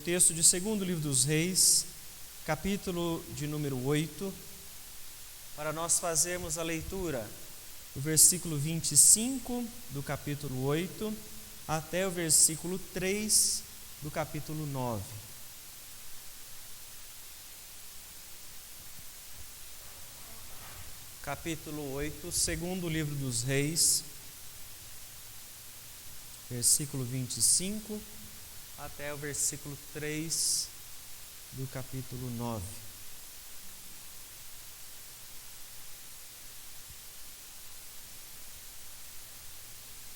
Texto de 2º livro dos Reis, capítulo de número 8, para nós fazermos a leitura do versículo 25 do capítulo 8 até o versículo 3 do capítulo 9. Capítulo 8, 2º livro dos Reis, versículo 25 até o versículo 3 do capítulo 9.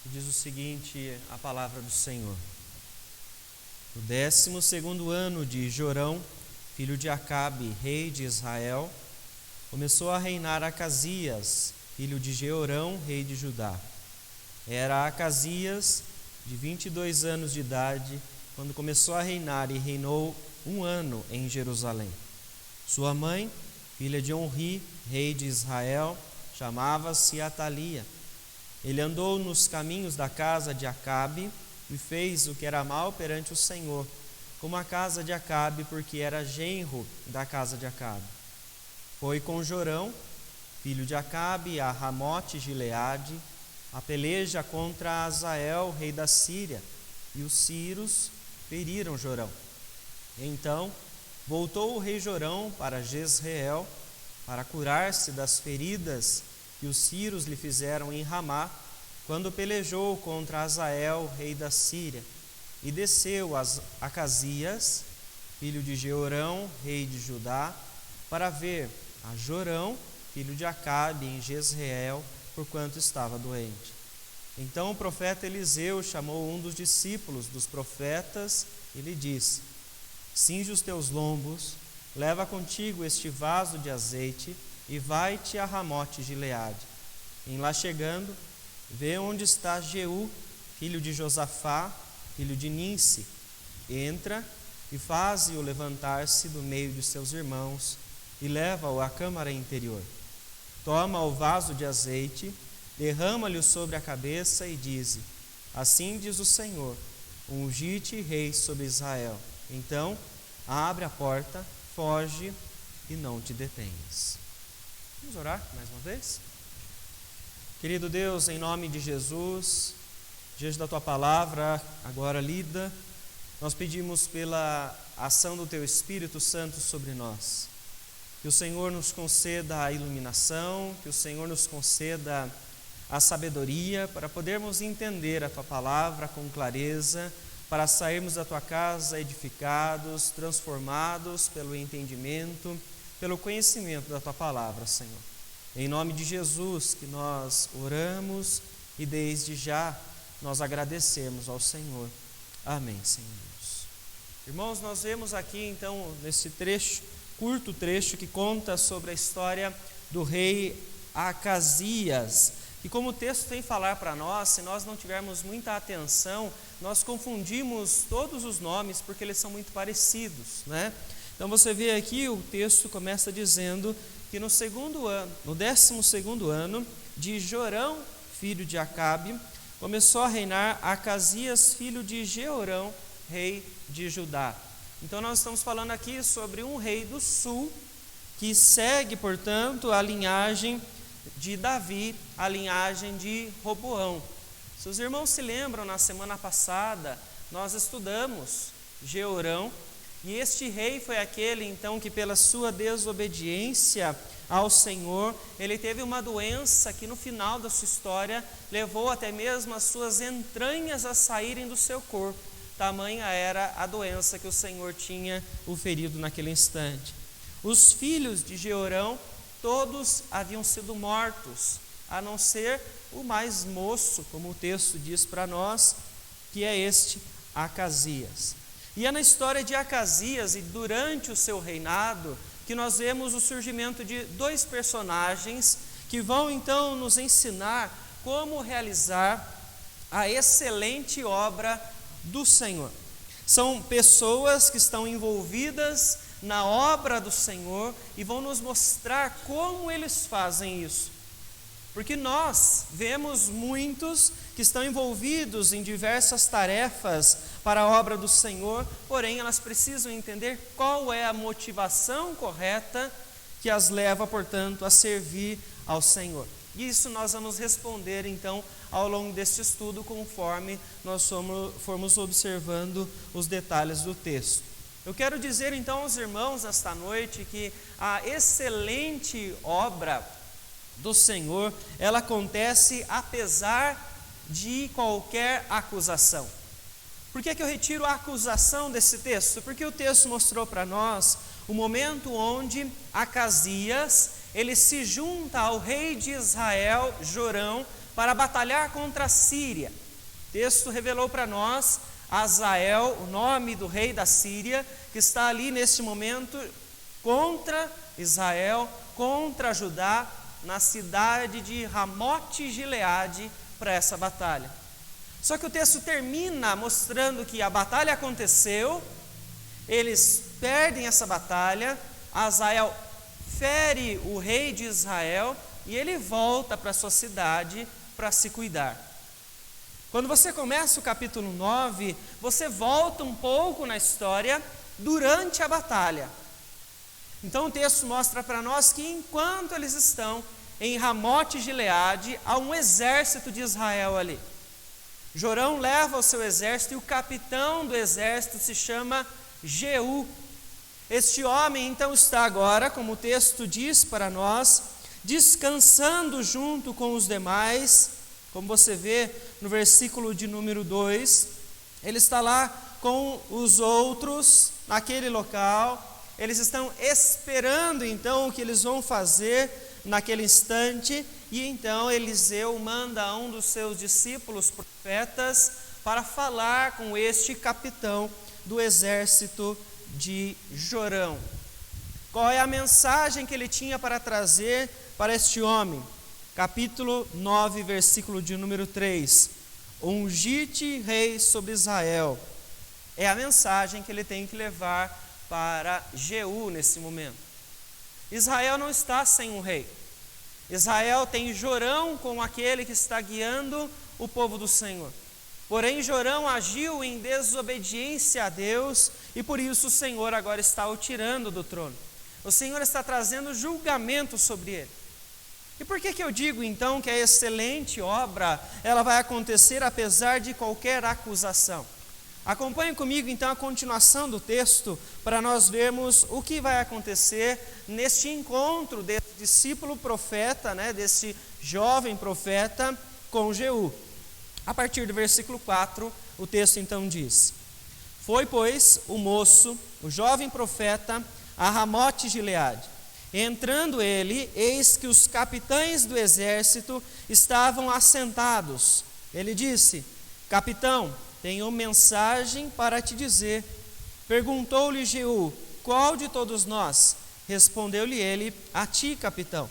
Diz o seguinte, a palavra do Senhor. No 12º ano de Jorão, filho de Acabe, rei de Israel, começou a reinar Acasias, filho de Jeorão, rei de Judá. Era Acasias de 22 anos de idade, quando começou a reinar, e reinou 1 ano em Jerusalém. Sua mãe, filha de Onri, rei de Israel, chamava-se Atalia. Ele andou nos caminhos da casa de Acabe e fez o que era mal perante o Senhor, como a casa de Acabe, porque era genro da casa de Acabe. Foi com Jorão, filho de Acabe, a Ramote-Gileade, a peleja contra Azael, rei da Síria, e os sírios feriram Jorão. Então voltou o rei Jorão para Jezreel para curar-se das feridas que os sírios lhe fizeram em Ramá, quando pelejou contra Azael, rei da Síria, e desceu Acasias, filho de Jeorão, rei de Judá, para ver a Jorão, filho de Acabe, em Jezreel, porquanto estava doente. Então o profeta Eliseu chamou um dos discípulos dos profetas e lhe disse: cinge os teus lombos, leva contigo este vaso de azeite e vai-te a Ramote-Gileade. Em lá chegando, vê onde está Jeú, filho de Josafá, filho de Ninsi. Entra e faze-o levantar-se do meio de seus irmãos e leva-o à câmara interior. Toma o vaso de azeite, derrama-lhe sobre a cabeça e dize: assim diz o Senhor, ungi-te rei sobre Israel. Então abre a porta, foge e não te detenhas. Vamos orar mais uma vez? Querido Deus, em nome de Jesus, diante da Tua palavra agora lida, nós pedimos pela ação do Teu Espírito Santo sobre nós. Que o Senhor nos conceda a iluminação, que o Senhor nos conceda a sabedoria para podermos entender a Tua palavra com clareza, para sairmos da Tua casa edificados, transformados pelo entendimento, pelo conhecimento da Tua palavra, Senhor. Em nome de Jesus que nós oramos e desde já nós agradecemos ao Senhor. Amém, Senhor Deus. Irmãos, nós vemos aqui então nesse trecho, curto trecho que conta sobre a história do rei Acasias. E como o texto tem falar para nós, se nós não tivermos muita atenção, nós confundimos todos os nomes porque eles são muito parecidos, né? Então você vê aqui, o texto começa dizendo que no 12º ano de Jorão, filho de Acabe, começou a reinar Acasias, filho de Jeorão, rei de Judá. Então nós estamos falando aqui sobre um rei do sul, que segue, portanto, a linhagem de Davi, a linhagem de Roboão. Se os irmãos se lembram, na semana passada, nós estudamos Jeorão, e este rei foi aquele, então, que pela sua desobediência ao Senhor, ele teve uma doença que no final da sua história levou até mesmo as suas entranhas a saírem do seu corpo. Tamanha era a doença que o Senhor tinha o ferido naquele instante. Os filhos de Jeorão, todos haviam sido mortos, a não ser o mais moço, como o texto diz para nós, que é este Acasias. E é na história de Acasias e durante o seu reinado que nós vemos o surgimento de dois personagens que vão então nos ensinar como realizar a excelente obra do Senhor. São pessoas que estão envolvidas na obra do Senhor e vão nos mostrar como eles fazem isso. Porque nós vemos muitos que estão envolvidos em diversas tarefas para a obra do Senhor, porém elas precisam entender qual é a motivação correta que as leva, portanto, a servir ao Senhor. E isso nós vamos responder, então, ao longo deste estudo, conforme nós formos observando os detalhes do texto. Eu quero dizer, então, aos irmãos, esta noite, que a excelente obra do Senhor, ela acontece apesar de qualquer acusação. Por que eu retiro a acusação desse texto? Porque o texto mostrou para nós o momento onde Acasias, ele se junta ao rei de Israel, Jorão, para batalhar contra a Síria. O texto revelou para nós Azael, o nome do rei da Síria, que está ali neste momento contra Israel, contra Judá, na cidade de Ramote-Gileade, para essa batalha. Só que o texto termina mostrando que a batalha aconteceu, eles perdem essa batalha, Azael fere o rei de Israel e ele volta para sua cidade para se cuidar. Quando você começa o capítulo 9, você volta um pouco na história durante a batalha. Então o texto mostra para nós que enquanto eles estão em Ramote-Gileade, há um exército de Israel ali. Jorão leva o seu exército e o capitão do exército se chama Jeú. Este homem então está agora, como o texto diz para nós, descansando junto com os demais. Como você vê no versículo de número 2, ele está lá com os outros naquele local. Eles estão esperando então o que eles vão fazer naquele instante, e então Eliseu manda um dos seus discípulos profetas para falar com este capitão do exército de Jorão. Qual é a mensagem que ele tinha para trazer para este homem? Capítulo 9, versículo de número 3. Ungite rei sobre Israel. É a mensagem que ele tem que levar para Jeú nesse momento. Israel não está sem um rei. Israel tem Jorão como aquele que está guiando o povo do Senhor. Porém, Jorão agiu em desobediência a Deus e por isso o Senhor agora está o tirando do trono. O Senhor está trazendo julgamento sobre ele. E por que eu digo então que a excelente obra ela vai acontecer apesar de qualquer acusação? Acompanhe comigo então a continuação do texto para nós vermos o que vai acontecer neste encontro desse discípulo profeta, desse jovem profeta com Jeú. A partir do versículo 4, o texto então diz: Foi, pois, o moço, o jovem profeta, a Ramote-Gileade. Entrando ele, eis que os capitães do exército estavam assentados. Ele disse: Capitão, tenho mensagem para te dizer. Perguntou-lhe Jeú: Qual de todos nós? Respondeu-lhe ele: A ti, capitão.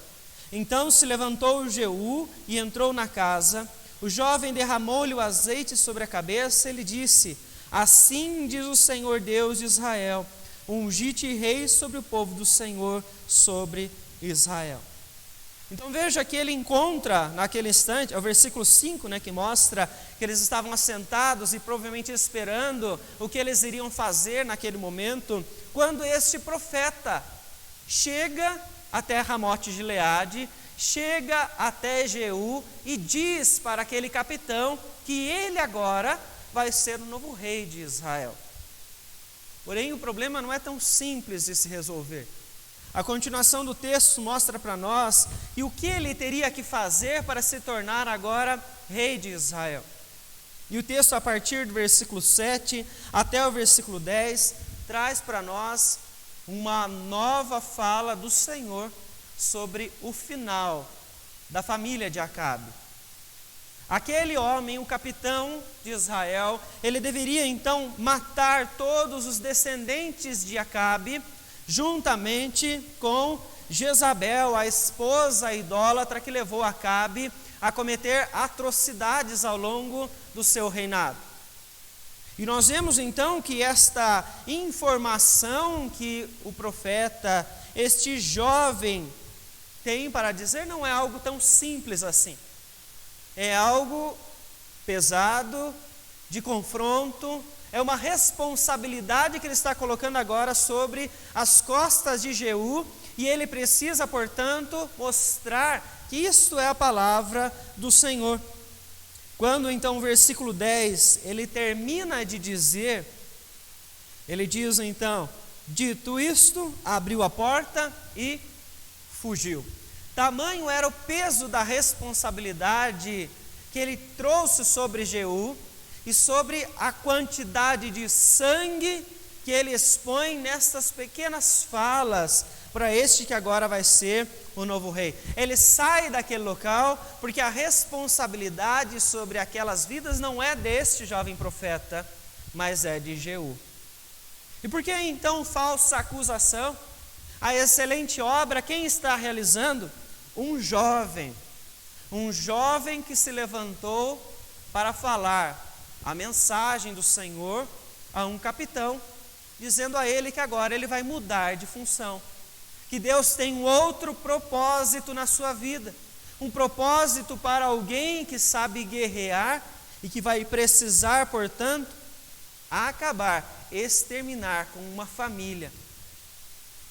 Então se levantou Jeú e entrou na casa. O jovem derramou-lhe o azeite sobre a cabeça e lhe disse: Assim diz o Senhor Deus de Israel: Ungite rei sobre o povo do Senhor, sobre Israel. Então veja que ele encontra naquele instante, é o versículo 5, que mostra que eles estavam assentados e provavelmente esperando o que eles iriam fazer naquele momento, quando este profeta chega até Ramote-Gileade, chega até Jeú e diz para aquele capitão que ele agora vai ser o novo rei de Israel. Porém, o problema não é tão simples de se resolver. A continuação do texto mostra para nós e o que ele teria que fazer para se tornar agora rei de Israel. E o texto, a partir do versículo 7 até o versículo 10, traz para nós uma nova fala do Senhor sobre o final da família de Acabe. Aquele homem, o capitão de Israel, ele deveria então matar todos os descendentes de Acabe, juntamente com Jezabel, a esposa idólatra que levou Acabe a cometer atrocidades ao longo do seu reinado. E nós vemos então que esta informação que o profeta, este jovem, tem para dizer não é algo tão simples assim. É algo pesado, de confronto, é uma responsabilidade que ele está colocando agora sobre as costas de Jeú, e ele precisa, portanto, mostrar que isto é a palavra do Senhor. Quando então o versículo 10, ele termina de dizer, ele diz então: dito isto, abriu a porta e fugiu. Tamanho era o peso da responsabilidade que ele trouxe sobre Jeú e sobre a quantidade de sangue que ele expõe nestas pequenas falas para este que agora vai ser o novo rei. Ele sai daquele local porque a responsabilidade sobre aquelas vidas não é deste jovem profeta, mas é de Jeú. E por que então falsa acusação? A excelente obra, quem está realizando? Um jovem que se levantou para falar a mensagem do Senhor a um capitão, dizendo a ele que agora ele vai mudar de função, que Deus tem um outro propósito na sua vida, um propósito para alguém que sabe guerrear e que vai precisar, portanto, exterminar com uma família.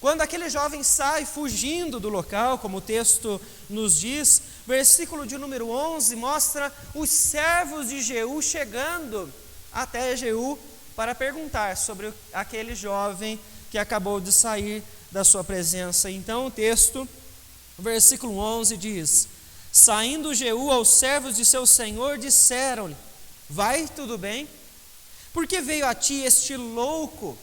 Quando aquele jovem sai fugindo do local, como o texto nos diz, versículo de número 11 mostra os servos de Jeú chegando até Jeú para perguntar sobre aquele jovem que acabou de sair da sua presença. Então o texto, versículo 11 diz: saindo Jeú aos servos de seu senhor, disseram-lhe: vai, tudo bem? Por que veio a ti este louco?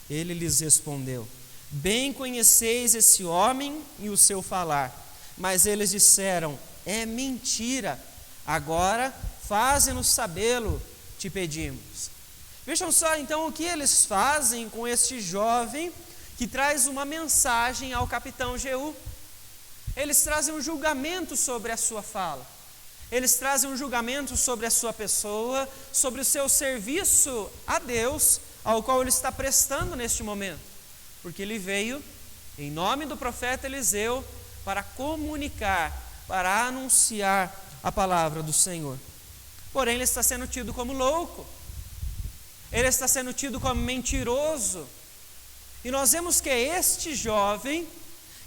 Ele lhes respondeu: bem conheceis esse homem e o seu falar. Mas eles disseram: é mentira. Agora faze-nos sabê-lo, te pedimos. Vejam só então o que eles fazem com este jovem que traz uma mensagem ao capitão Jeú. Eles trazem um julgamento sobre a sua fala. Eles trazem um julgamento sobre a sua pessoa, sobre o seu serviço a Deus, ao qual ele está prestando neste momento. Porque ele veio, em nome do profeta Eliseu, para comunicar, para anunciar a palavra do Senhor. Porém, ele está sendo tido como louco. Ele está sendo tido como mentiroso. E nós vemos que é este jovem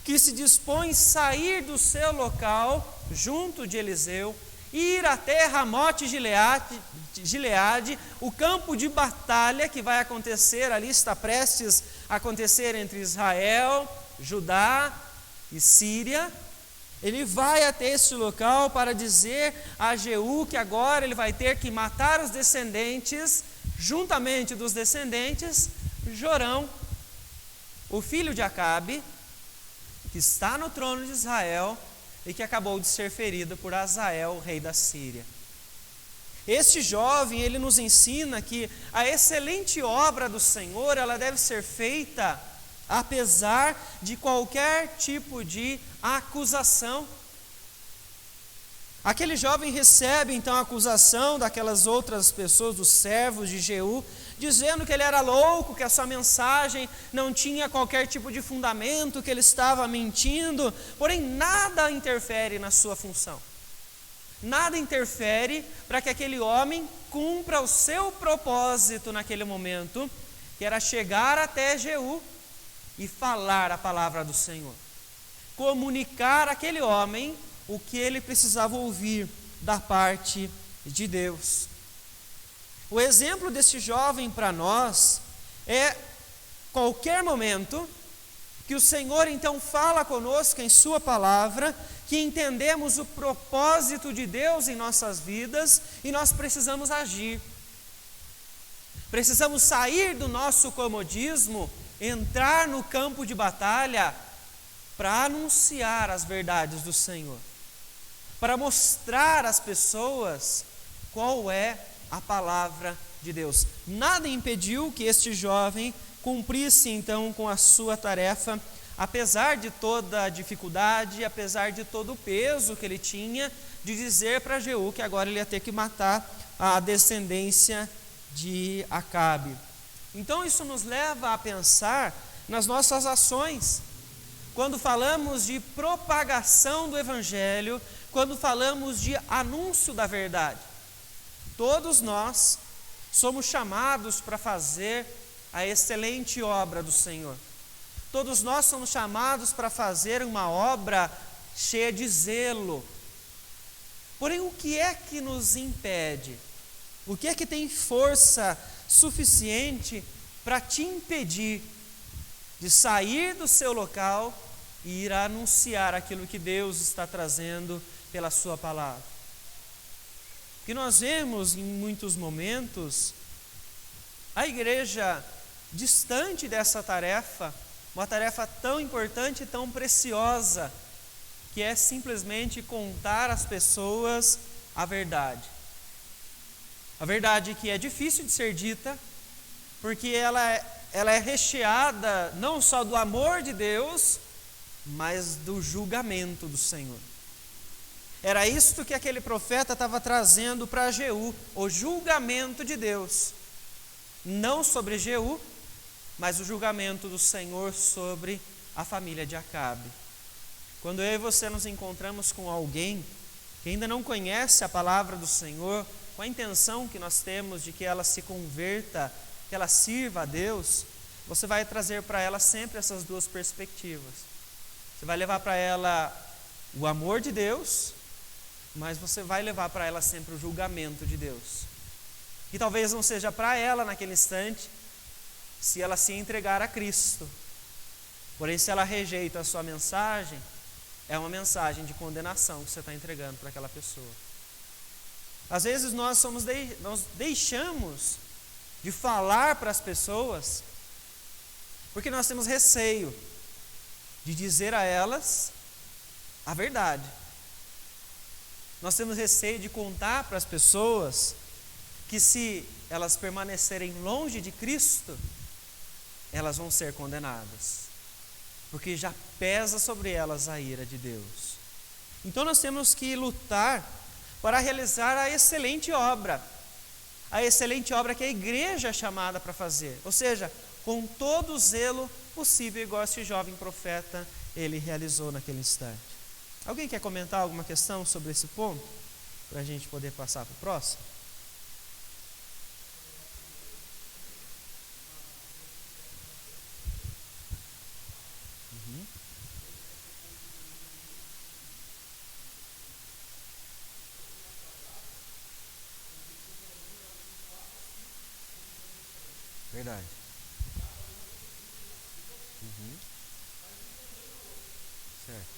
que se dispõe a sair do seu local, junto de Eliseu, ir até Ramote Gileade, o campo de batalha que vai acontecer ali, está prestes a acontecer entre Israel, Judá e Síria. Ele vai até esse local para dizer a Jeú que agora ele vai ter que matar os descendentes, juntamente dos descendentes, Jorão, o filho de Acabe, que está no trono de Israel e que acabou de ser ferido por Azael, rei da Síria. Este jovem, ele nos ensina que a excelente obra do Senhor, ela deve ser feita apesar de qualquer tipo de acusação. Aquele jovem recebe então a acusação daquelas outras pessoas, dos servos de Jeú, dizendo que ele era louco, que a sua mensagem não tinha qualquer tipo de fundamento, que ele estava mentindo. Porém, nada interfere na sua função. Nada interfere para que aquele homem cumpra o seu propósito naquele momento, que era chegar até Jeú e falar a palavra do Senhor. Comunicar àquele homem o que ele precisava ouvir da parte de Deus. O exemplo deste jovem para nós é qualquer momento que o Senhor então fala conosco em sua palavra, que entendemos o propósito de Deus em nossas vidas e nós precisamos agir. Precisamos sair do nosso comodismo, entrar no campo de batalha para anunciar as verdades do Senhor, para mostrar às pessoas qual é a palavra de Deus. Nada impediu que este jovem cumprisse então com a sua tarefa, apesar de toda a dificuldade, apesar de todo o peso que ele tinha de dizer para Jeú que agora ele ia ter que matar a descendência de Acabe. Então isso nos leva a pensar nas nossas ações. Quando falamos de propagação do Evangelho, quando falamos de anúncio da verdade, todos nós somos chamados para fazer a excelente obra do Senhor. Todos nós somos chamados para fazer uma obra cheia de zelo. Porém, o que é que nos impede? O que é que tem força suficiente para te impedir de sair do seu local e ir anunciar aquilo que Deus está trazendo pela sua palavra? Que nós vemos em muitos momentos a igreja distante dessa tarefa, uma tarefa tão importante e tão preciosa, que é simplesmente contar às pessoas a verdade. A verdade que é difícil de ser dita, porque ela é recheada não só do amor de Deus, mas do julgamento do Senhor. Era isto que aquele profeta estava trazendo para Jeú, o julgamento de Deus. Não sobre Jeú, mas o julgamento do Senhor sobre a família de Acabe. Quando eu e você nos encontramos com alguém que ainda não conhece a palavra do Senhor, com a intenção que nós temos de que ela se converta, que ela sirva a Deus, você vai trazer para ela sempre essas duas perspectivas. Você vai levar para ela o amor de Deus, mas você vai levar para ela sempre o julgamento de Deus. Que talvez não seja para ela naquele instante, se ela se entregar a Cristo. Porém, se ela rejeita a sua mensagem, é uma mensagem de condenação que você está entregando para aquela pessoa. Às vezes nós deixamos de falar para as pessoas, porque nós temos receio de dizer a elas a verdade. Nós temos receio de contar para as pessoas que se elas permanecerem longe de Cristo, elas vão ser condenadas, porque já pesa sobre elas a ira de Deus. Então nós temos que lutar para realizar a excelente obra que a igreja é chamada para fazer, ou seja, com todo o zelo possível, igual esse jovem profeta, ele realizou naquele instante. Alguém quer comentar alguma questão sobre esse ponto, para a gente poder passar para o próximo? Verdade. Certo.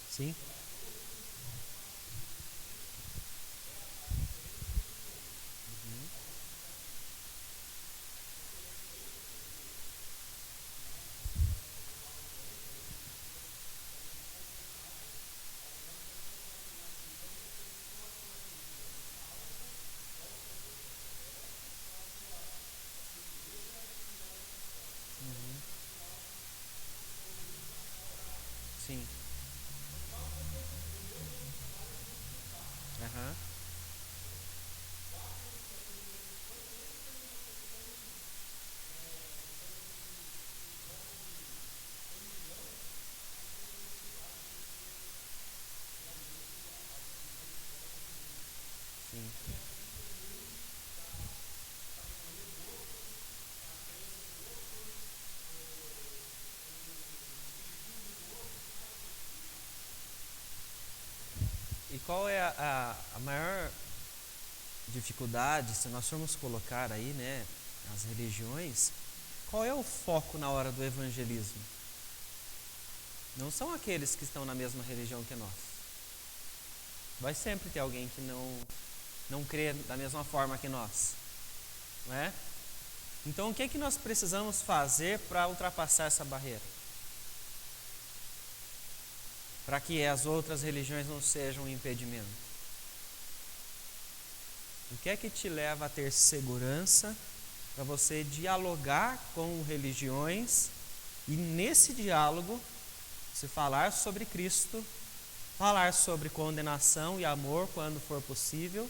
Sim. Sim. Aham. Sim. E qual é a maior dificuldade, se nós formos colocar aí, né, as religiões, qual é o foco na hora do evangelismo? Não são aqueles que estão na mesma religião que nós. Vai sempre ter alguém que não crê da mesma forma que nós, não é? Então, o que é que nós precisamos fazer para ultrapassar essa barreira? Para que as outras religiões não sejam um impedimento. O que é que te leva a ter segurança para você dialogar com religiões e nesse diálogo, se falar sobre Cristo, falar sobre condenação e amor quando for possível,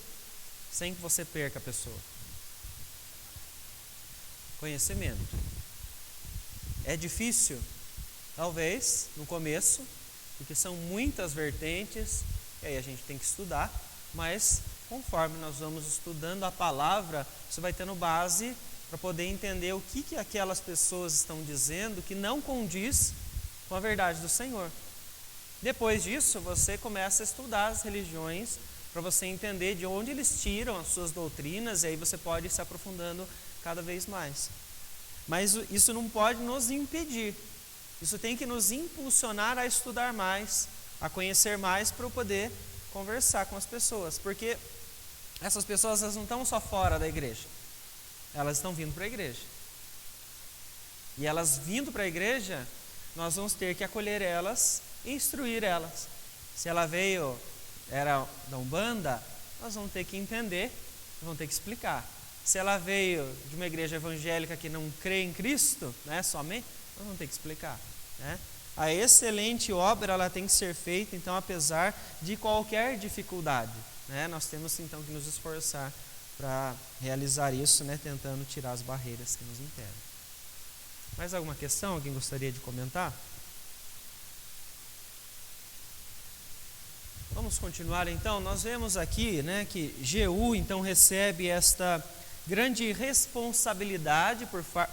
sem que você perca a pessoa. Conhecimento. É difícil, talvez, no começo, porque são muitas vertentes, e aí a gente tem que estudar, mas conforme nós vamos estudando a palavra, você vai tendo base para poder entender o que aquelas pessoas estão dizendo que não condiz com a verdade do Senhor. Depois disso, você começa a estudar as religiões para você entender de onde eles tiram as suas doutrinas, e aí você pode ir se aprofundando cada vez mais. Mas isso não pode nos impedir, isso tem que nos impulsionar a estudar mais, a conhecer mais para eu poder conversar com as pessoas, porque essas pessoas elas não estão só fora da igreja, elas estão vindo para a igreja. E elas vindo para a igreja, nós vamos ter que acolher elas e instruir elas. Se ela era da Umbanda, nós vamos ter que entender, vamos ter que explicar. Se ela veio de uma igreja evangélica que não crê em Cristo, né, somente, nós vamos ter que explicar, né? A excelente obra ela tem que ser feita, então, apesar de qualquer dificuldade, né? Nós temos então que nos esforçar para realizar isso, né? Tentando tirar as barreiras que nos impedem. Mais alguma questão? Alguém gostaria de comentar? Vamos continuar então. Nós vemos aqui, né, que Jeú então recebe esta grande responsabilidade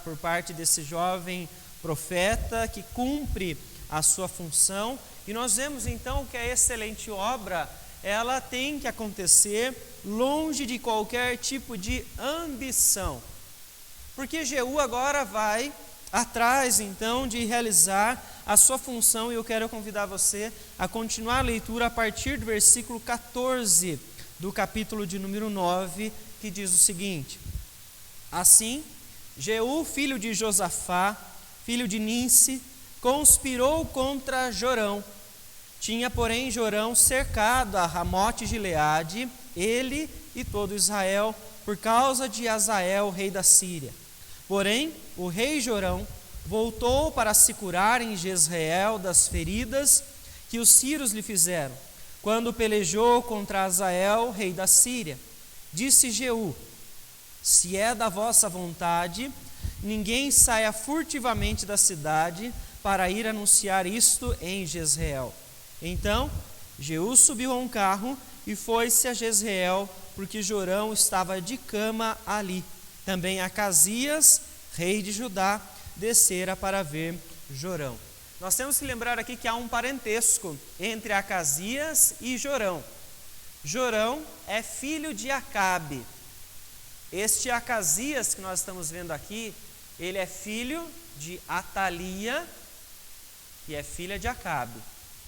por parte desse jovem profeta que cumpre a sua função, e nós vemos então que a excelente obra ela tem que acontecer longe de qualquer tipo de ambição, porque Jeú agora vai atrás então de realizar a sua função, e eu quero convidar você a continuar a leitura a partir do versículo 14 do capítulo de número 9, que diz o seguinte: assim, Jeú, filho de Josafá, filho de Ninsi, conspirou contra Jorão. Tinha, porém, Jorão cercado a Ramote-Gileade, ele e todo Israel, por causa de Hazael, rei da Síria. Porém, o rei Jorão voltou para se curar em Jezreel das feridas que os sírios lhe fizeram, quando pelejou contra Hazael, rei da Síria. Disse Jeú: se é da vossa vontade, ninguém saia furtivamente da cidade para ir anunciar isto em Jezreel. Então Jeú subiu a um carro e foi-se a Jezreel, porque Jorão estava de cama ali. Também Acasias, rei de Judá, descera para ver Jorão. Nós temos que lembrar aqui que há um parentesco entre Acasias e Jorão. Jorão é filho de Acabe. Este Acasias que nós estamos vendo aqui, ele é filho de Atalia, que é filha de Acabe.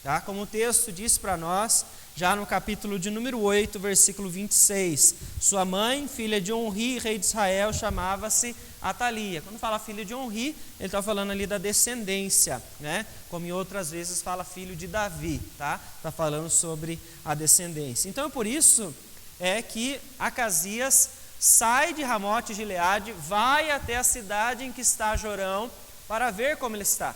Tá? Como o texto diz para nós, já no capítulo de número 8, versículo 26, sua mãe, filha de Onri, rei de Israel, chamava-se Atalia. Quando fala filho de Onri, ele está falando ali da descendência, né? Como em outras vezes fala filho de Davi, tá? Está falando sobre a descendência. Então, por isso é que Acasias sai de Ramote-Gileade, vai até a cidade em que está Jorão, para ver como ele está,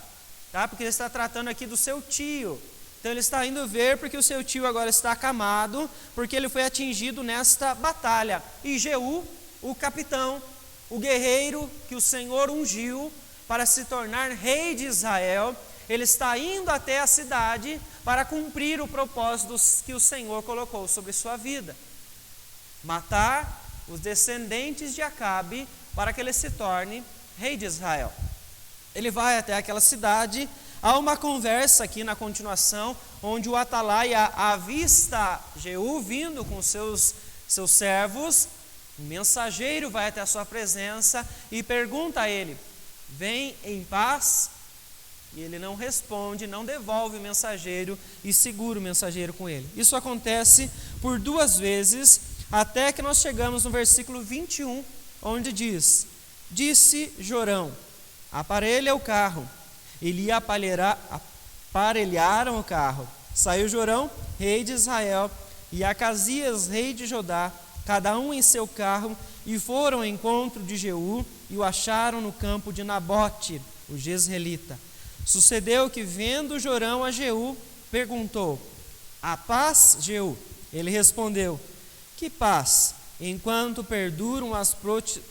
tá? Porque ele está tratando aqui do seu tio. Então ele está indo ver porque o seu tio agora está acamado, porque ele foi atingido nesta batalha. E Jeú, o capitão, o guerreiro que o Senhor ungiu para se tornar rei de Israel, ele está indo até a cidade para cumprir o propósito que o Senhor colocou sobre sua vida: matar os descendentes de Acabe para que ele se torne rei de Israel. Ele vai até aquela cidade. Há uma conversa aqui na continuação, onde o atalaia avista Jeú vindo com seus servos. O mensageiro vai até a sua presença e pergunta a ele: vem em paz? E ele não responde, não devolve o mensageiro e segura o mensageiro com ele. Isso acontece por 2 vezes, até que nós chegamos no versículo 21, onde diz: disse Jorão: aparelha o carro. E lhe aparelharam o carro. Saiu Jorão, rei de Israel, e Acasias, rei de Judá, cada um em seu carro, e foram ao encontro de Jeú, e o acharam no campo de Nabote, o jezreelita. Sucedeu que, vendo Jorão a Jeú, perguntou: "A paz, Jeú?" Ele respondeu: "Que paz, enquanto perduram as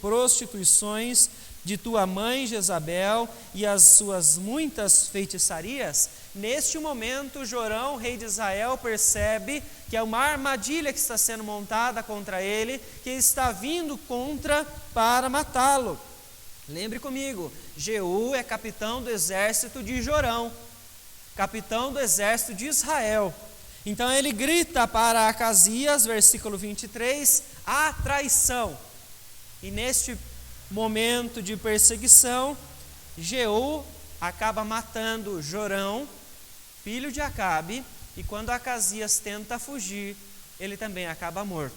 prostituições de tua mãe Jezabel e as suas muitas feitiçarias?" Neste momento, Jorão, rei de Israel, percebe que é uma armadilha que está sendo montada contra ele, que está vindo contra para matá-lo. Lembre comigo, Jeú é capitão do exército de Jorão, capitão do exército de Israel. Então ele grita para Acasias, versículo 23, a traição. E neste momento de perseguição, Jeú acaba matando Jorão, filho de Acabe, e quando Acasias tenta fugir, ele também acaba morto.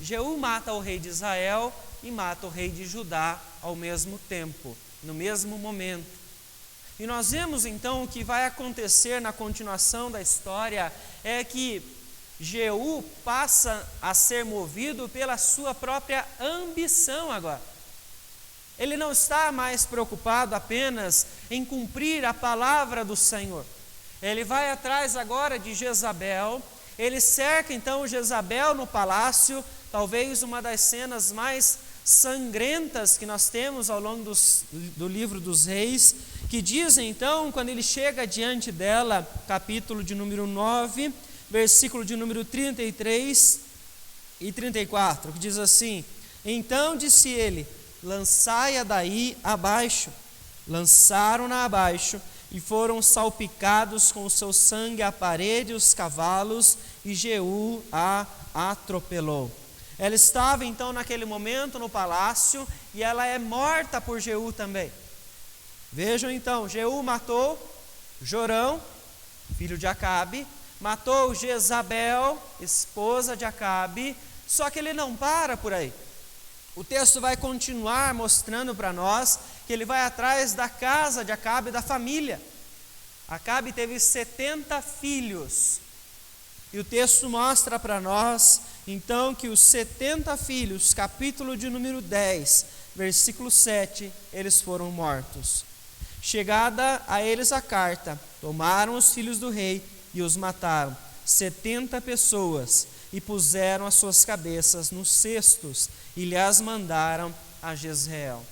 Jeú mata o rei de Israel e mata o rei de Judá ao mesmo tempo, no mesmo momento. E nós vemos então o que vai acontecer na continuação da história é que Jeú passa a ser movido pela sua própria ambição agora. Ele não está mais preocupado apenas em cumprir a palavra do Senhor. Ele vai atrás agora de Jezabel, ele cerca então Jezabel no palácio, talvez uma das cenas mais sangrentas que nós temos ao longo do livro dos reis, que dizem então, quando ele chega diante dela, capítulo de número 9, versículo de número 33 e 34, que diz assim: "Então disse ele, lançai-a daí abaixo. Lançaram-na abaixo, e foram salpicados com o seu sangue a parede e os cavalos, e Jeú a atropelou." Ela estava então naquele momento no palácio, e ela é morta por Jeú também. Vejam então, Jeú matou Jorão, filho de Acabe, matou Jezabel, esposa de Acabe, só que ele não para por aí. O texto vai continuar mostrando para nós que ele vai atrás da casa de Acabe, da família. Acabe teve 70 filhos. E o texto mostra para nós, então, que os 70 filhos, capítulo de número 10, versículo 7, eles foram mortos. Chegada a eles a carta, tomaram os filhos do rei e os mataram, 70 pessoas, e puseram as suas cabeças nos cestos e lhes mandaram a Jezreel.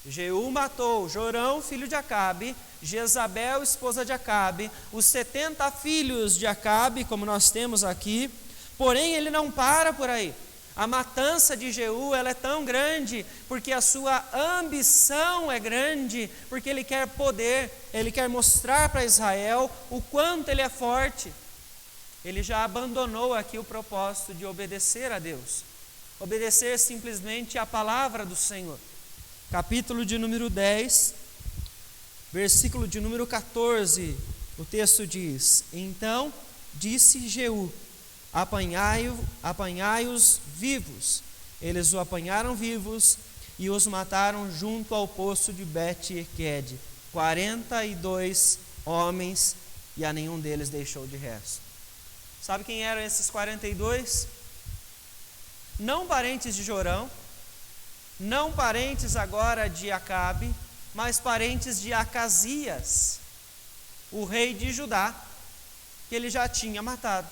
Jeú matou Jorão, filho de Acabe, Jezabel, esposa de Acabe, os 70 filhos de Acabe, como nós temos aqui, porém ele não para por aí. A matança de Jeú, ela é tão grande, porque a sua ambição é grande, porque ele quer poder, ele quer mostrar para Israel o quanto ele é forte. Ele já abandonou aqui o propósito de obedecer a Deus, obedecer simplesmente a palavra do Senhor. Capítulo de número 10, versículo de número 14, o texto diz: "Então disse Jeú, apanhai-os vivos." Eles o apanharam vivos e os mataram junto ao poço de Bet-Equed, 42 homens, e a nenhum deles deixou de resto. Sabe quem eram esses 42? Não parentes de Jorão, não parentes agora de Acabe, mas parentes de Acasias, o rei de Judá, que ele já tinha matado.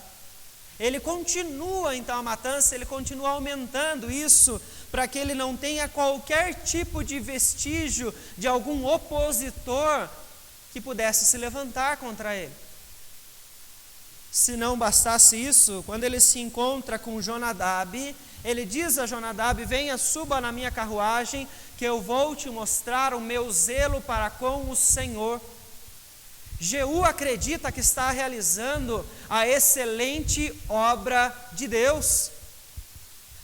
Ele continua então a matança, ele continua aumentando isso, para que ele não tenha qualquer tipo de vestígio de algum opositor que pudesse se levantar contra ele. Se não bastasse isso, quando ele se encontra com Jonadab, ele diz a Jonadab: "Venha, suba na minha carruagem, que eu vou te mostrar o meu zelo para com o Senhor." Jeú acredita que está realizando a excelente obra de Deus,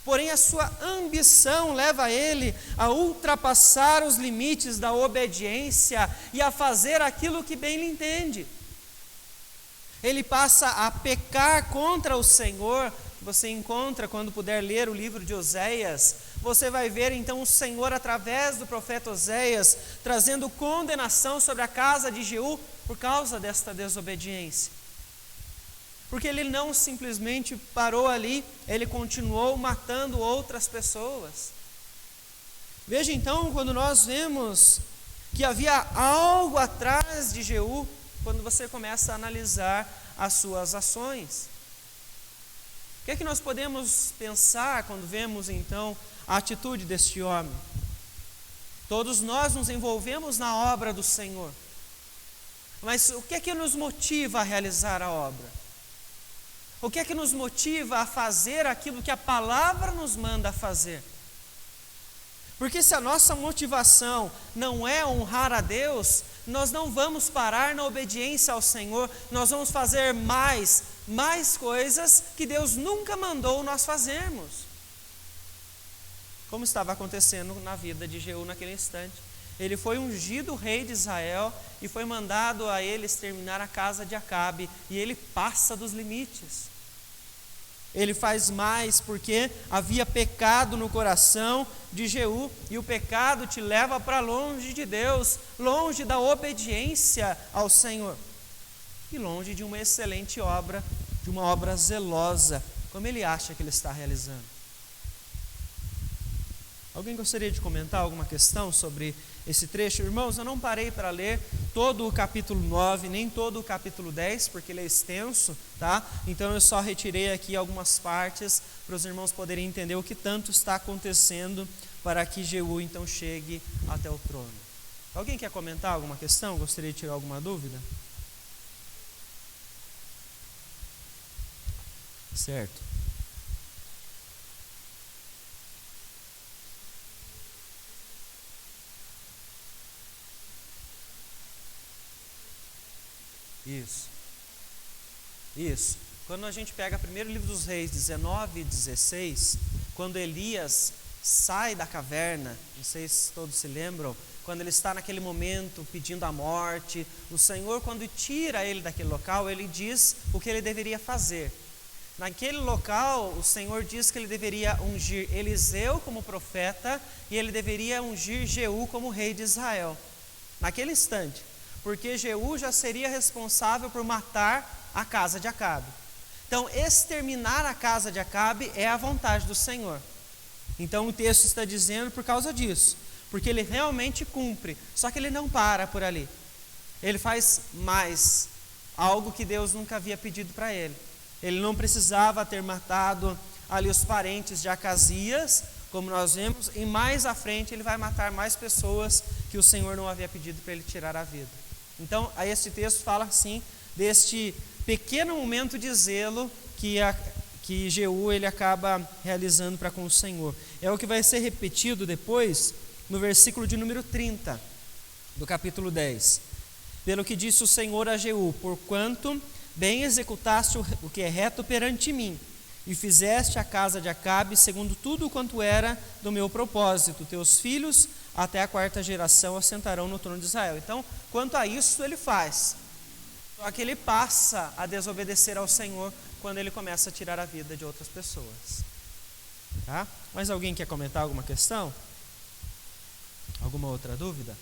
porém a sua ambição leva ele a ultrapassar os limites da obediência e a fazer aquilo que bem lhe entende. Ele passa a pecar contra o Senhor. Você encontra, quando puder ler o livro de Oséias, você vai ver então o Senhor, através do profeta Oséias, trazendo condenação sobre a casa de Jeú por causa desta desobediência. Porque ele não simplesmente parou ali, ele continuou matando outras pessoas. Veja então, quando nós vemos que havia algo atrás de Jeú, quando você começa a analisar as suas ações. O que é que nós podemos pensar quando vemos então a atitude deste homem? Todos nós nos envolvemos na obra do Senhor. Mas o que é que nos motiva a realizar a obra? O que é que nos motiva a fazer aquilo que a palavra nos manda fazer? Porque se a nossa motivação não é honrar a Deus, nós não vamos parar na obediência ao Senhor, nós vamos fazer mais coisas que Deus nunca mandou nós fazermos. Como estava acontecendo na vida de Jeú naquele instante. Ele foi ungido rei de Israel e foi mandado a ele exterminar a casa de Acabe, e ele passa dos limites. Ele faz mais porque havia pecado no coração de Jeú, e o pecado te leva para longe de Deus, longe da obediência ao Senhor, e longe de uma excelente obra, de uma obra zelosa, como ele acha que ele está realizando. Alguém gostaria de comentar alguma questão sobre esse trecho? Irmãos, eu não parei para ler todo o capítulo 9, nem todo o capítulo 10, porque ele é extenso, tá? Então eu só retirei aqui algumas partes para os irmãos poderem entender o que tanto está acontecendo para que Jeú então chegue até o trono. Alguém quer comentar alguma questão? Gostaria de tirar alguma dúvida? Certo. Isso. Quando a gente pega primeiro livro dos Reis, 19 e 16, quando Elias sai da caverna, não sei se todos se lembram, quando ele está naquele momento pedindo a morte, o Senhor, quando tira ele daquele local, ele diz o que ele deveria fazer. Naquele local, o Senhor diz que ele deveria ungir Eliseu como profeta e ele deveria ungir Jeú como rei de Israel. Naquele instante. Porque Jeú já seria responsável por matar a casa de Acabe. Então, exterminar a casa de Acabe é a vontade do Senhor. Então, o texto está dizendo por causa disso, porque ele realmente cumpre, só que ele não para por ali. Ele faz mais, algo que Deus nunca havia pedido para ele. Ele não precisava ter matado ali os parentes de Acasias, como nós vemos, e mais à frente ele vai matar mais pessoas que o Senhor não havia pedido para ele tirar a vida. Então, aí esse texto fala assim, deste pequeno momento de zelo que Jeú ele acaba realizando para com o Senhor. É o que vai ser repetido depois, no versículo de número 30, do capítulo 10. Pelo que disse o Senhor a Jeú, porquanto bem executaste o que é reto perante mim, e fizeste a casa de Acabe segundo tudo quanto era do meu propósito, teus filhos até a 4ª geração assentarão no trono de Israel. Então, quanto a isso ele faz, só que ele passa a desobedecer ao Senhor quando ele começa a tirar a vida de outras pessoas. Tá? Mas alguém quer comentar alguma questão? Alguma outra dúvida?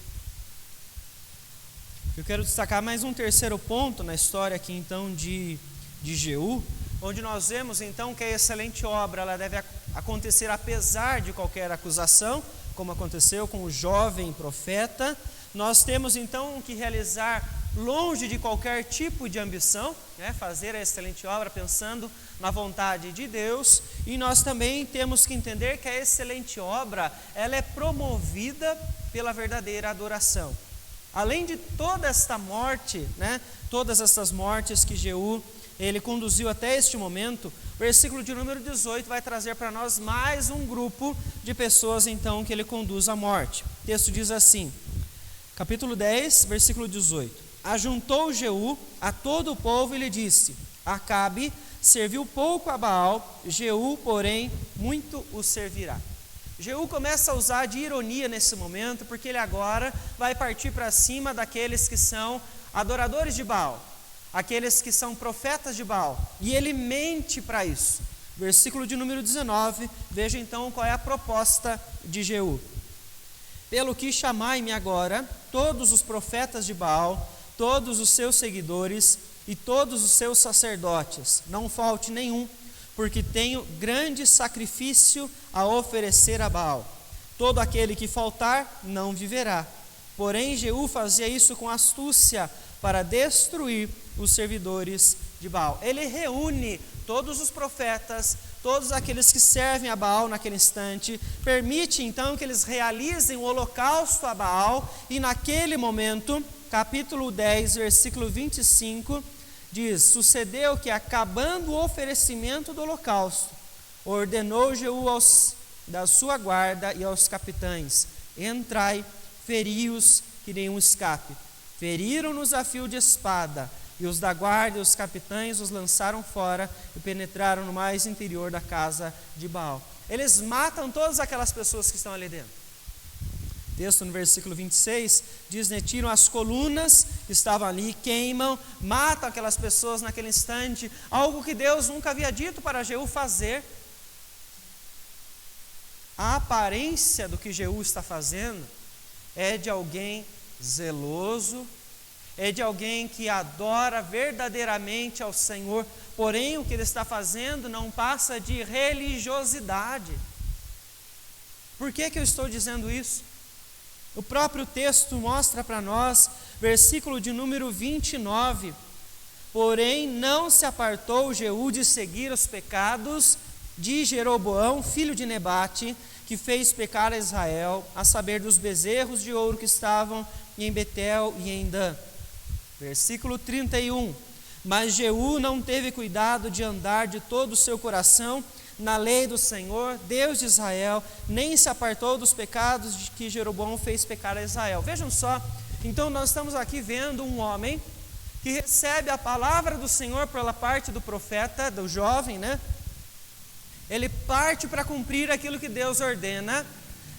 Eu quero destacar mais um terceiro ponto na história aqui então de Jeú, onde nós vemos então que a excelente obra ela deve acontecer apesar de qualquer acusação, como aconteceu com o jovem profeta. Nós temos então que realizar longe de qualquer tipo de ambição, fazer a excelente obra pensando na vontade de Deus, e nós também temos que entender que a excelente obra ela é promovida pela verdadeira adoração. Além de toda esta morte, todas essas mortes que Jeú ele conduziu até este momento, o versículo de número 18 vai trazer para nós mais um grupo de pessoas então que ele conduz à morte. O texto diz assim, capítulo 10, versículo 18: Ajuntou Jeú a todo o povo e lhe disse, Acabe serviu pouco a Baal, Jeú, porém, muito o servirá. Jeú começa a usar de ironia nesse momento, porque ele agora vai partir para cima daqueles que são adoradores de Baal, aqueles que são profetas de Baal, e ele mente para isso. Versículo de número 19, veja então qual é a proposta de Jeú. Pelo que chamai-me agora todos os profetas de Baal, todos os seus seguidores e todos os seus sacerdotes, não falte nenhum, porque tenho grande sacrifício a oferecer a Baal. Todo aquele que faltar não viverá. Porém Jeú fazia isso com astúcia para destruir os servidores de Baal. Ele reúne todos os profetas, todos aqueles que servem a Baal naquele instante, permite então que eles realizem o holocausto a Baal, e naquele momento, capítulo 10, versículo 25, diz: sucedeu que, acabando o oferecimento do holocausto, ordenou Jeú da sua guarda e aos capitães: entrai, feri-os, que nenhum escape. Feriram-nos a fio de espada, e os da guarda e os capitães os lançaram fora e penetraram no mais interior da casa de Baal. Eles matam todas aquelas pessoas que estão ali dentro. O texto no versículo 26 diz: né, tiram as colunas que estavam ali, queimam, matam aquelas pessoas naquele instante, algo que Deus nunca havia dito para Jeú fazer. A aparência do que Jeú está fazendo é de alguém zeloso, é de alguém que adora verdadeiramente ao Senhor, porém o que ele está fazendo não passa de religiosidade. Por que eu estou dizendo isso? O próprio texto mostra para nós, versículo de número 29, porém não se apartou Jeú de seguir os pecados de Jeroboão, filho de Nebate, que fez pecar a Israel, a saber, dos bezerros de ouro que estavam em Betel e em Dan. Versículo 31, mas Jeú não teve cuidado de andar de todo o seu coração na lei do Senhor, Deus de Israel, nem se apartou dos pecados de que Jeroboão fez pecar a Israel. Vejam só, então nós estamos aqui vendo um homem que recebe a palavra do Senhor pela parte do profeta, do jovem, né? Ele parte para cumprir aquilo que Deus ordena,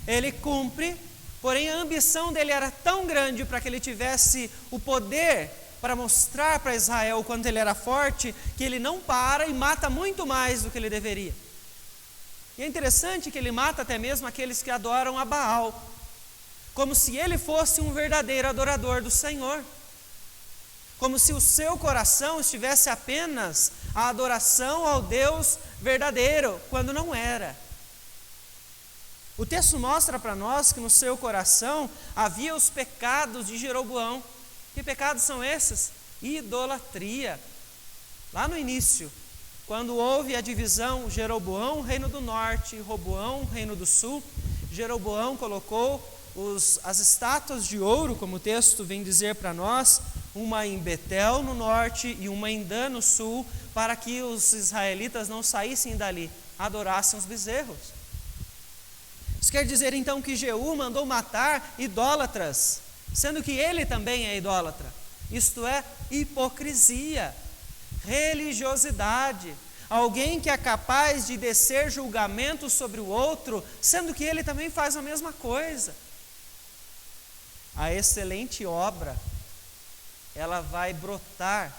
ele cumpre, porém a ambição dele era tão grande para que ele tivesse o poder para mostrar para Israel o quanto ele era forte, que ele não para e mata muito mais do que ele deveria. E é interessante que ele mata até mesmo aqueles que adoram a Baal, como se ele fosse um verdadeiro adorador do Senhor, como se o seu coração estivesse apenas a adoração ao Deus verdadeiro, quando não era. O texto mostra para nós que no seu coração havia os pecados de Jeroboão. Que pecados são esses? Idolatria. Lá no início, quando houve a divisão, Jeroboão, reino do norte, e Roboão, reino do sul, Jeroboão colocou as estátuas de ouro, como o texto vem dizer para nós, uma em Betel no norte e uma em Dan no sul, para que os israelitas não saíssem dali, adorassem os bezerros. Isso quer dizer então que Jeú mandou matar idólatras, sendo que ele também é idólatra. Isto é hipocrisia, religiosidade, alguém que é capaz de descer julgamento sobre o outro, sendo que ele também faz a mesma coisa. A excelente obra, ela vai brotar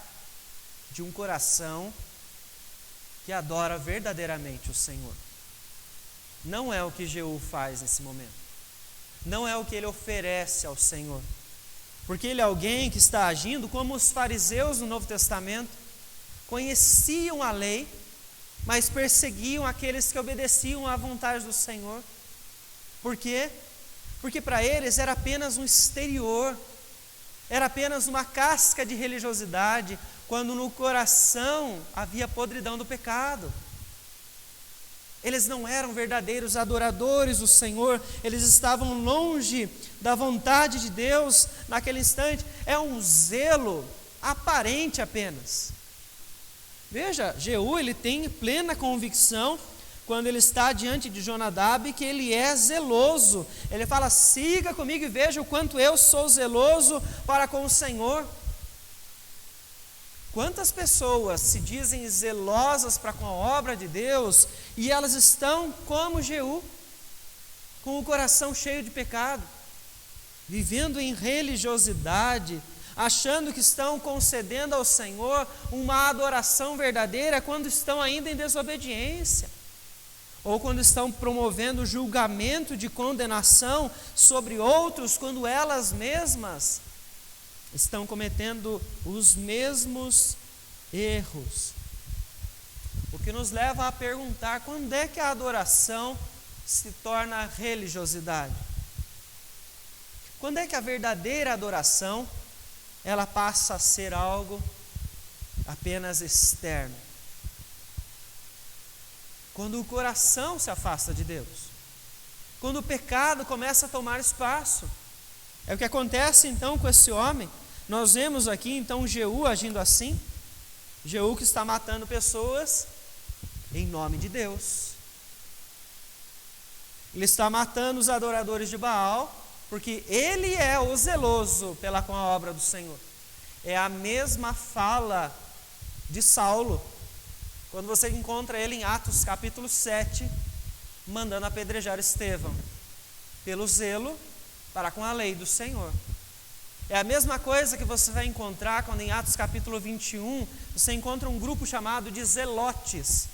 de um coração que adora verdadeiramente o Senhor. Não é o que Jeú faz nesse momento. Não é o que ele oferece ao Senhor. Porque ele é alguém que está agindo como os fariseus no Novo Testamento, conheciam a lei, mas perseguiam aqueles que obedeciam à vontade do Senhor. Por quê? Porque para eles era apenas um exterior, era apenas uma casca de religiosidade, quando no coração havia podridão do pecado. Eles não eram verdadeiros adoradores do Senhor, eles estavam longe da vontade de Deus naquele instante. É um zelo aparente apenas. Veja, Jeú, ele tem plena convicção, quando ele está diante de Jonadab, que ele é zeloso. Ele fala: siga comigo e veja o quanto eu sou zeloso para com o Senhor. Quantas pessoas se dizem zelosas para com a obra de Deus, e elas estão como Jeú, com o coração cheio de pecado, vivendo em religiosidade, achando que estão concedendo ao Senhor uma adoração verdadeira, quando estão ainda em desobediência, ou quando estão promovendo julgamento de condenação sobre outros, quando elas mesmas estão cometendo os mesmos erros. O que nos leva a perguntar: quando é que a adoração se torna religiosidade? Quando é que a verdadeira adoração ela passa a ser algo apenas externo. Quando o coração se afasta de Deus, quando o pecado começa a tomar espaço, é o que acontece então com esse homem. Nós vemos aqui então Jeú agindo assim, Jeú que está matando pessoas em nome de Deus. Ele está matando os adoradores de Baal, porque ele é o zeloso com a obra do Senhor. É a mesma fala de Saulo, quando você encontra ele em Atos capítulo 7, mandando apedrejar Estevão, pelo zelo para com a lei do Senhor. É a mesma coisa que você vai encontrar quando em Atos capítulo 21, você encontra um grupo chamado de Zelotes,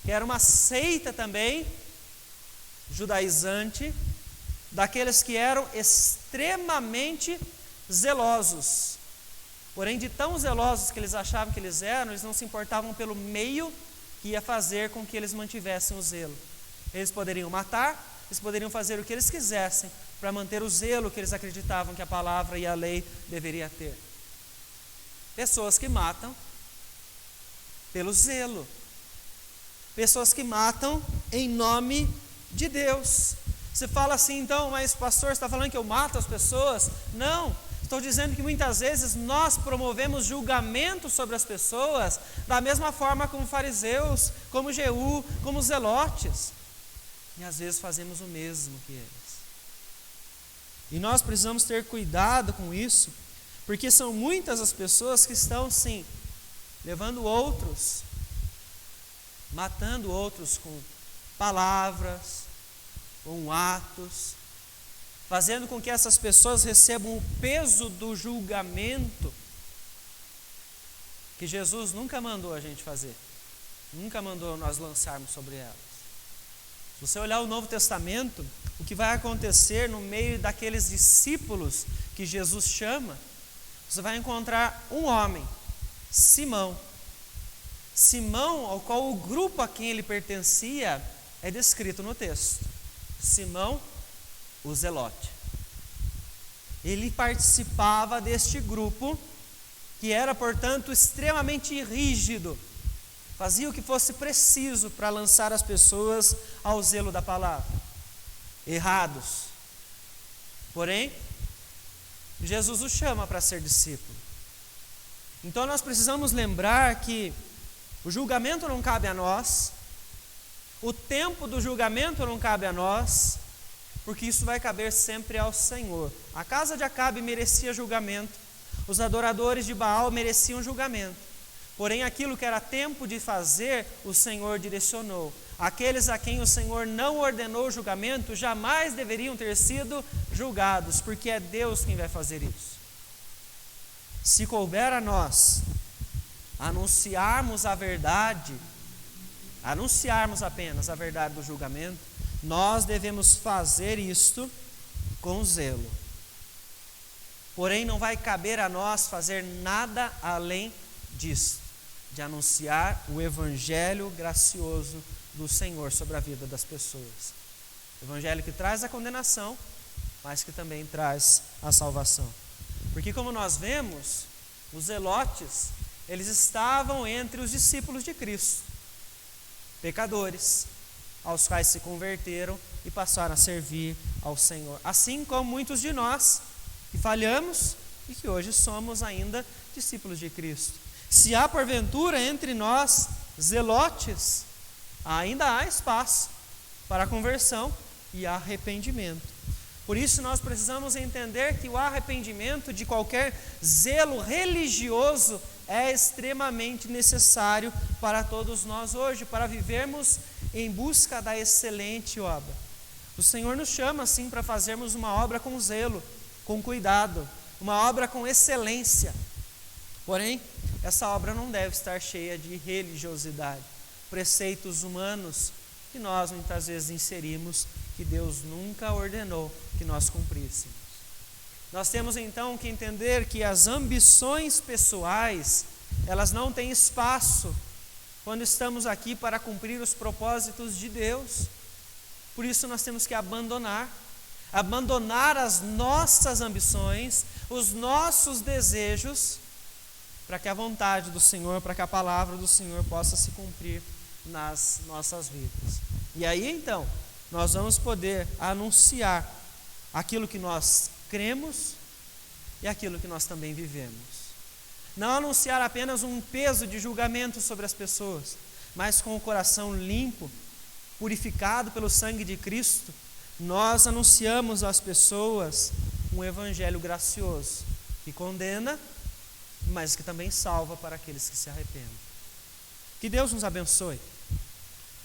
que era uma seita também, judaizante, daqueles que eram extremamente zelosos. Porém, de tão zelosos que eles achavam que eles eram, eles não se importavam pelo meio que ia fazer com que eles mantivessem o zelo. Eles poderiam matar, eles poderiam fazer o que eles quisessem para manter o zelo que eles acreditavam que a palavra e a lei deveria ter. Pessoas que matam pelo zelo. Pessoas que matam em nome de Deus. Você fala assim, então, mas pastor, você está falando que eu mato as pessoas? Não, estou dizendo que muitas vezes nós promovemos julgamento sobre as pessoas da mesma forma como fariseus, como Jeú, como zelotes. E às vezes fazemos o mesmo que eles. E nós precisamos ter cuidado com isso, porque são muitas as pessoas que estão, sim, levando outros, matando outros com palavras, com atos, fazendo com que essas pessoas recebam o peso do julgamento que Jesus nunca mandou a gente fazer, nunca mandou nós lançarmos sobre elas. Se você olhar o Novo Testamento, o que vai acontecer no meio daqueles discípulos que Jesus chama, você vai encontrar um homem, Simão. Simão, ao qual o grupo a quem ele pertencia é descrito no texto. Simão, o zelote. Ele participava deste grupo, que era, portanto, extremamente rígido. Fazia o que fosse preciso para lançar as pessoas ao zelo da palavra. Errados. Porém, Jesus o chama para ser discípulo. Então nós precisamos lembrar que o julgamento não cabe a nós, o tempo do julgamento não cabe a nós, porque isso vai caber sempre ao Senhor. A casa de Acabe merecia julgamento, os adoradores de Baal mereciam julgamento. Porém, aquilo que era tempo de fazer, o Senhor direcionou. Aqueles a quem o Senhor não ordenou julgamento, jamais deveriam ter sido julgados, porque é Deus quem vai fazer isso. Se couber a nós anunciarmos a verdade, anunciarmos apenas a verdade do julgamento, nós devemos fazer isto com zelo. Porém, não vai caber a nós fazer nada além disso, de anunciar o evangelho gracioso do Senhor sobre a vida das pessoas. O evangelho que traz a condenação, mas que também traz a salvação. Porque como nós vemos, os zelotes, eles estavam entre os discípulos de Cristo, pecadores, aos quais se converteram e passaram a servir ao Senhor. Assim como muitos de nós, que falhamos e que hoje somos ainda discípulos de Cristo. Se há porventura entre nós zelotes, ainda há espaço para conversão e arrependimento. Por isso nós precisamos entender que o arrependimento de qualquer zelo religioso é extremamente necessário para todos nós hoje, para vivermos em busca da excelente obra. O Senhor nos chama assim para fazermos uma obra com zelo, com cuidado, uma obra com excelência. Porém, essa obra não deve estar cheia de religiosidade, preceitos humanos que nós muitas vezes inserimos, que Deus nunca ordenou que nós cumpríssemos. Nós temos então que entender que as ambições pessoais, elas não têm espaço quando estamos aqui para cumprir os propósitos de Deus. Por isso nós temos que abandonar as nossas ambições, os nossos desejos, para que a vontade do Senhor, para que a palavra do Senhor possa se cumprir nas nossas vidas. E aí então, nós vamos poder anunciar aquilo que nós cremos e aquilo que nós também vivemos. Não anunciar apenas um peso de julgamento sobre as pessoas, mas com o coração limpo, purificado pelo sangue de Cristo, nós anunciamos às pessoas um evangelho gracioso, que condena, mas que também salva para aqueles que se arrependem. Que Deus nos abençoe,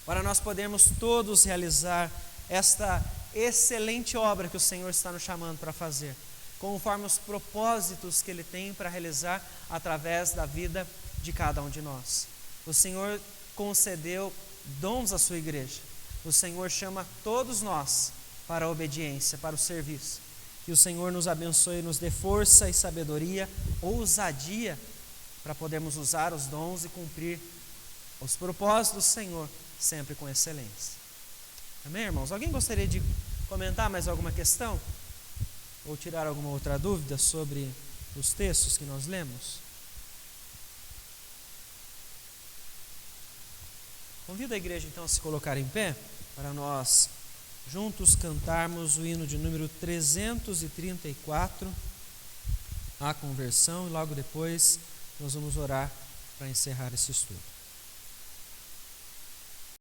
para nós podermos todos realizar esta excelente obra que o Senhor está nos chamando para fazer, conforme os propósitos que Ele tem para realizar através da vida de cada um de nós. O Senhor concedeu dons à sua igreja. O Senhor chama todos nós para a obediência, para o serviço. Que o Senhor nos abençoe e nos dê força e sabedoria, ousadia, para podermos usar os dons e cumprir os propósitos do Senhor, sempre com excelência. Amém, irmãos? Alguém gostaria de comentar mais alguma questão? Ou tirar alguma outra dúvida sobre os textos que nós lemos? Convido a igreja então a se colocar em pé, para nós juntos cantarmos o hino de número 334, a conversão, e logo depois nós vamos orar para encerrar esse estudo.